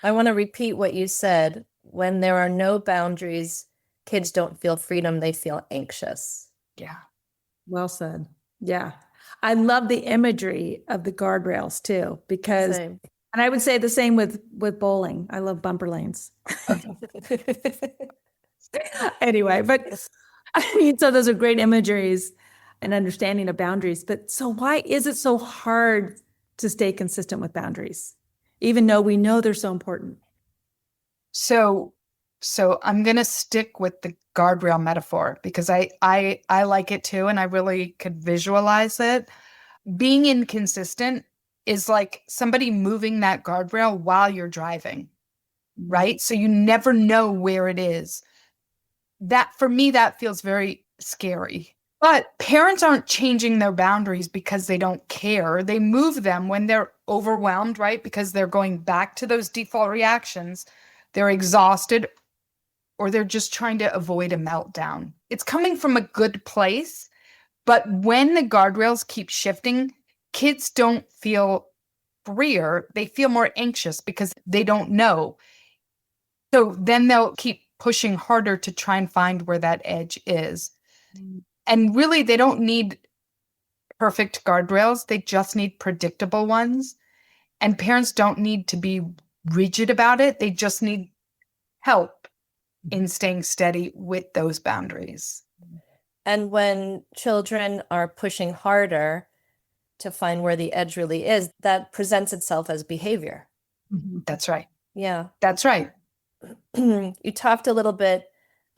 I want to repeat what you said. When there are no boundaries, kids don't feel freedom, they feel anxious. Yeah. Well said. Yeah. I love the imagery of the guardrails too, because, Same. and I would say the same with bowling. I love bumper lanes. Anyway, but I mean, so those are great imageries and understanding of boundaries. But so why is it so hard to stay consistent with boundaries, even though we know they're so important? So I'm going to stick with the guardrail metaphor because I like it too, and I really could visualize it. Being inconsistent is like somebody moving that guardrail while you're driving, right? So you never know where it is. That, for me, that feels very scary. But parents aren't changing their boundaries because they don't care. They move them when they're overwhelmed, right? Because they're going back to those default reactions. They're exhausted, or they're just trying to avoid a meltdown. It's coming from a good place, but when the guardrails keep shifting, kids don't feel freer. They feel more anxious because they don't know. So then they'll keep pushing harder to try and find where that edge is. And really, they don't need perfect guardrails. They just need predictable ones. And parents don't need to be rigid about it. They just need help in staying steady with those boundaries. And when children are pushing harder to find where the edge really is, that presents itself as behavior. That's right. Yeah. That's right. You talked a little bit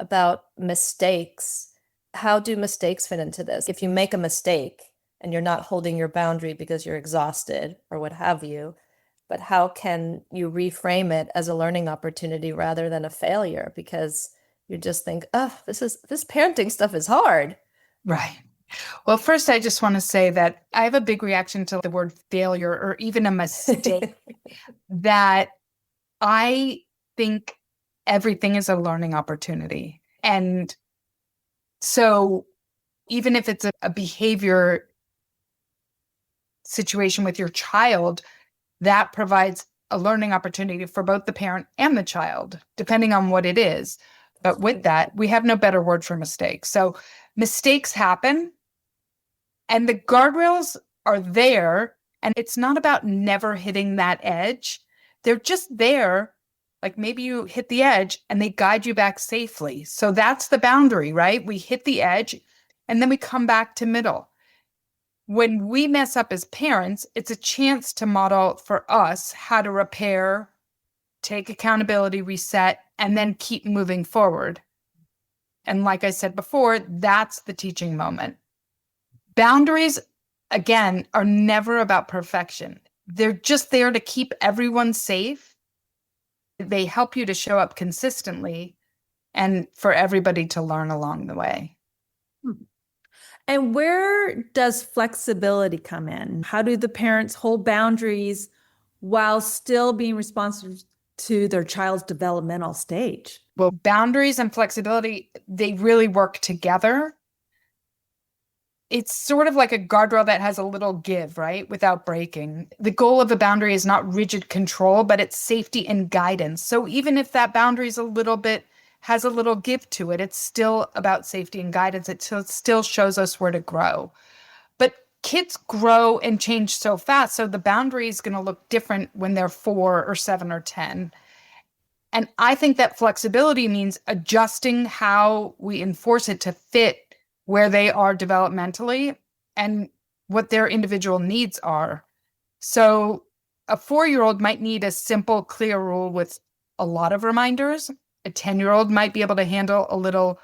about mistakes. How do mistakes fit into this? If you make a mistake and you're not holding your boundary because you're exhausted or what have you, but how can you reframe it as a learning opportunity rather than a failure? Because you just think, oh, this parenting stuff is hard. Right. Well, first, I just want to say that I have a big reaction to the word failure or even a mistake, that I think everything is a learning opportunity. And so even if it's a behavior situation with your child, that provides a learning opportunity for both the parent and the child, depending on what it is. But with that, we have no better word for mistakes. So mistakes happen, and the guardrails are there. And it's not about never hitting that edge. They're just there. Like maybe you hit the edge and they guide you back safely. So that's the boundary, right? We hit the edge and then we come back to middle. When we mess up as parents, it's a chance to model for us how to repair, take accountability, reset, and then keep moving forward. And like I said before, that's the teaching moment. Boundaries, again, are never about perfection. They're just there to keep everyone safe. They help you to show up consistently and for everybody to learn along the way. And where does flexibility come in? How do the parents hold boundaries while still being responsive to their child's developmental stage? Well, boundaries and flexibility, they really work together. It's sort of like a guardrail that has a little give, right? Without breaking. The goal of a boundary is not rigid control, but it's safety and guidance. So even if that boundary is has a little give to it, it's still about safety and guidance. It still shows us where to grow. But kids grow and change so fast. So the boundary is going to look different when they're 4 or 7 or 10. And I think that flexibility means adjusting how we enforce it to fit where they are developmentally and what their individual needs are. So a 4-year-old might need a simple, clear rule with a lot of reminders. A 10-year-old might be able to handle a little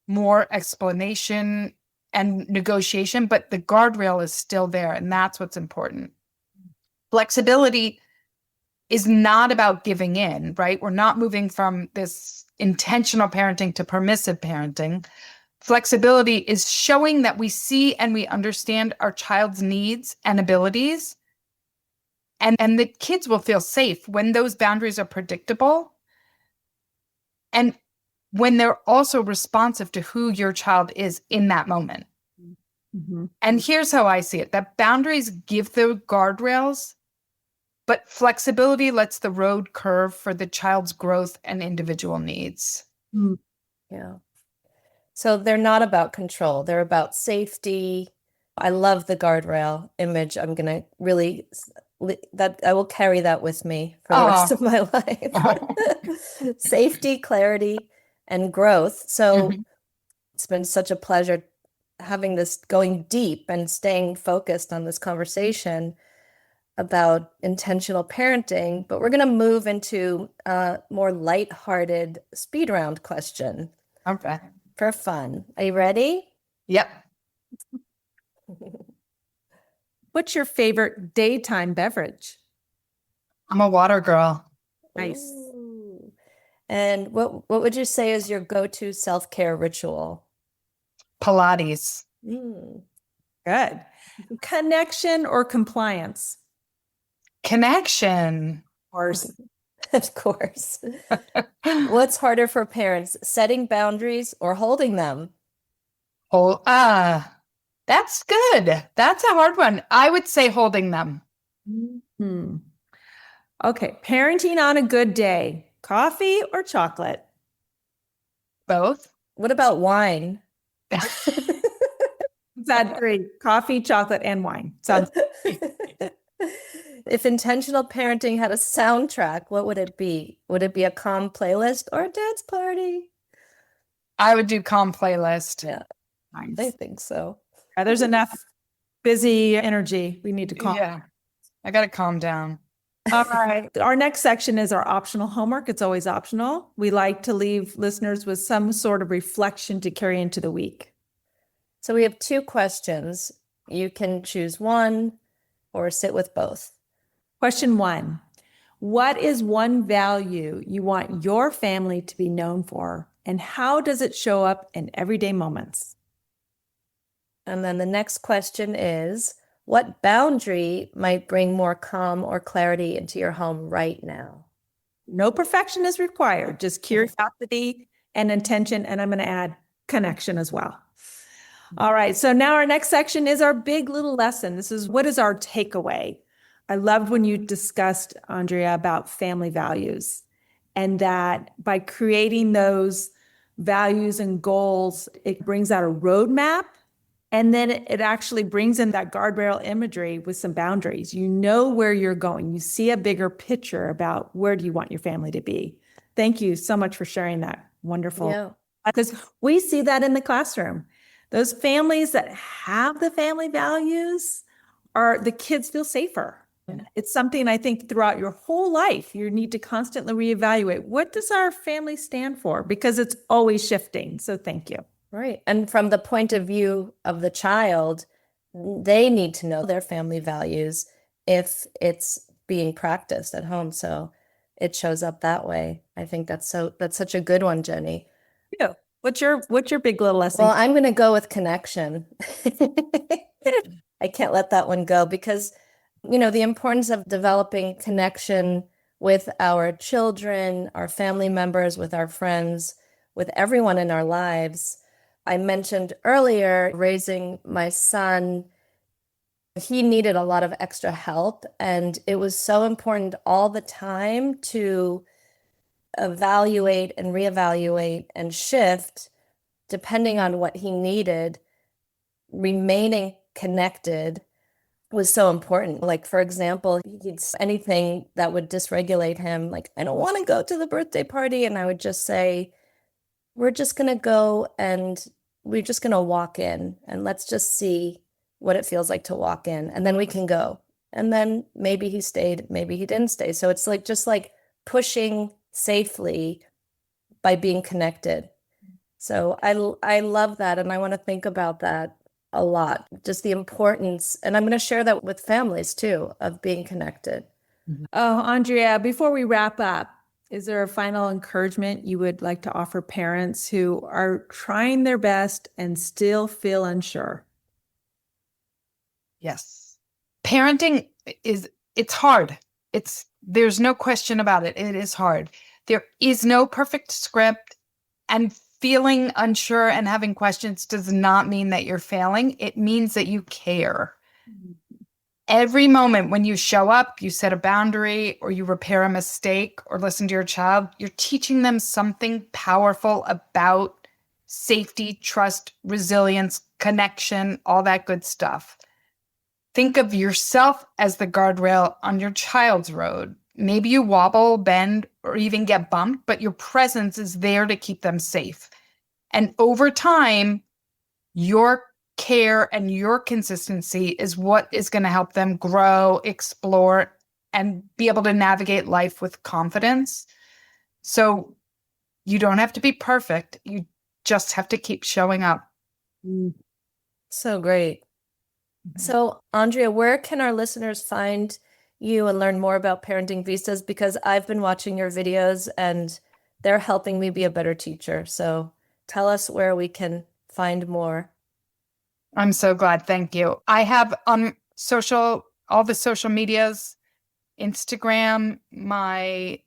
more explanation and negotiation, but the guardrail is still there, and that's what's important. Flexibility is not about giving in, right? We're not moving from this intentional parenting to permissive parenting. Flexibility is showing that we see and we understand our child's needs and abilities, and the kids will feel safe when those boundaries are predictable and when they're also responsive to who your child is in that moment. Mm-hmm. And here's how I see it, that boundaries give the guardrails, but flexibility lets the road curve for the child's growth and individual needs. Yeah. So they're not about control. They're about safety. I love the guardrail image. I'm going to really, that I will carry that with me for the rest of my life. Safety, clarity, and growth. So it's been such a pleasure having this, going deep and staying focused on this conversation about intentional parenting. But we're going to move into a more lighthearted speed round question. Okay. For fun. Are you ready? Yep. What's your favorite daytime beverage? I'm a water girl. Nice. Ooh. And what would you say is your go-to self-care ritual? Pilates. Good. Connection or compliance? Connection. Of course. Of course. What's harder for parents, setting boundaries or holding them? Oh, that's good. That's a hard one. I would say holding them. Okay. Parenting on a good day, coffee or chocolate? Both. What about wine? That's great. Coffee, chocolate, and wine. Sounds. If intentional parenting had a soundtrack, what would it be? Would it be a calm playlist or a dance party? I would do calm playlist. Yeah, Nice. I think so. There's enough busy energy. We need to calm. Yeah. I got to calm down. All right. Our next section is our optional homework. It's always optional. We like to leave listeners with some sort of reflection to carry into the week. So we have 2 questions. You can choose one or sit with both. Question 1. What is one value you want your family to be known for, and how does it show up in everyday moments? And then the next question is, what boundary might bring more calm or clarity into your home right now? No perfection is required, just curiosity and intention. And I'm going to add connection as well. All right. So now our next section is our big little lesson. This is what is our takeaway? I loved when you discussed, Andrea, about family values, and that by creating those values and goals, it brings out a roadmap. And then it actually brings in that guardrail imagery with some boundaries. You know where you're going. You see a bigger picture about where do you want your family to be. Thank you so much for sharing that. Wonderful. Yeah. Because we see that in the classroom. Those families that have the family values the kids feel safer. It's something I think throughout your whole life, you need to constantly reevaluate. What does our family stand for? Because it's always shifting. So thank you. Right. And from the point of view of the child, they need to know their family values if it's being practiced at home. So it shows up that way. I think that's such a good one, Jenny. Yeah. What's your big little lesson? Well, I'm going to go with connection. I can't let that one go because, the importance of developing connection with our children, our family members, with our friends, with everyone in our lives. I mentioned earlier raising my son. He needed a lot of extra help, and it was so important all the time to evaluate and reevaluate and shift depending on what he needed. Remaining connected was so important. Like, for example, he'd anything that would dysregulate him, like, I don't want to go to the birthday party. And I would just say, we're just going to go and we're just going to walk in and let's just see what it feels like to walk in. And then we can go. And then maybe he stayed, maybe he didn't stay. So it's like, just like pushing safely by being connected. So I love that. And I want to think about that a lot, just the importance. And I'm going to share that with families too, of being connected. Oh, Andrea, before we wrap up, is there a final encouragement you would like to offer parents who are trying their best and still feel unsure? Yes. Parenting it's hard. There's no question about it. It is hard. There is no perfect script, and feeling unsure and having questions does not mean that you're failing. It means that you care. Every moment when you show up, you set a boundary or you repair a mistake or listen to your child, you're teaching them something powerful about safety, trust, resilience, connection, all that good stuff. Think of yourself as the guardrail on your child's road. Maybe you wobble, bend, or even get bumped, but your presence is there to keep them safe. And over time, your care and your consistency is what is going to help them grow, explore, and be able to navigate life with confidence. So you don't have to be perfect. You just have to keep showing up. So great. So, Andrea, where can our listeners find you and learn more about Parenting Vistas? Because I've been watching your videos and they're helping me be a better teacher. So tell us where we can find more. I'm so glad. Thank you. I have on all the social medias, Instagram, my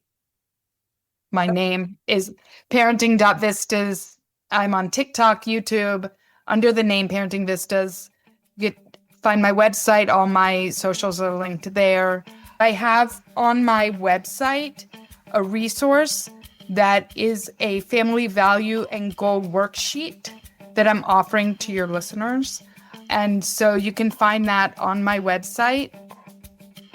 name is parenting.vistas. I'm on TikTok, YouTube, under the name Parenting Vistas. You can find my website. All my socials are linked there. I have on my website a resource that is a family value and goal worksheet that I'm offering to your listeners. And so you can find that on my website,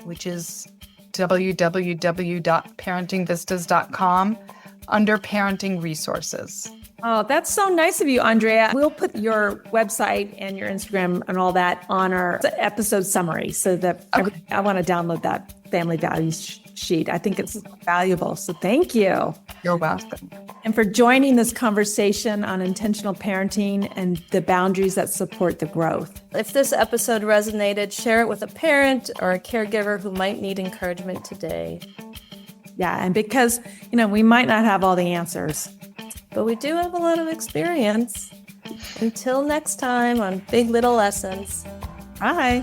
which is www.parentingvistas.com under parenting resources. Oh, that's so nice of you, Andrea. We'll put your website and your Instagram and all that on our episode summary so that I want to download that. family values sheet. I think it's valuable. So thank you. You're welcome. And for joining this conversation on intentional parenting and the boundaries that support the growth. If this episode resonated, share it with a parent or a caregiver who might need encouragement today. Yeah, and because, we might not have all the answers, but we do have a lot of experience. Until next time on Big Little Lessons. Bye.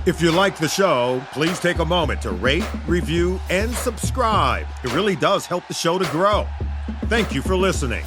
If you like the show, please take a moment to rate, review, and subscribe. It really does help the show to grow. Thank you for listening.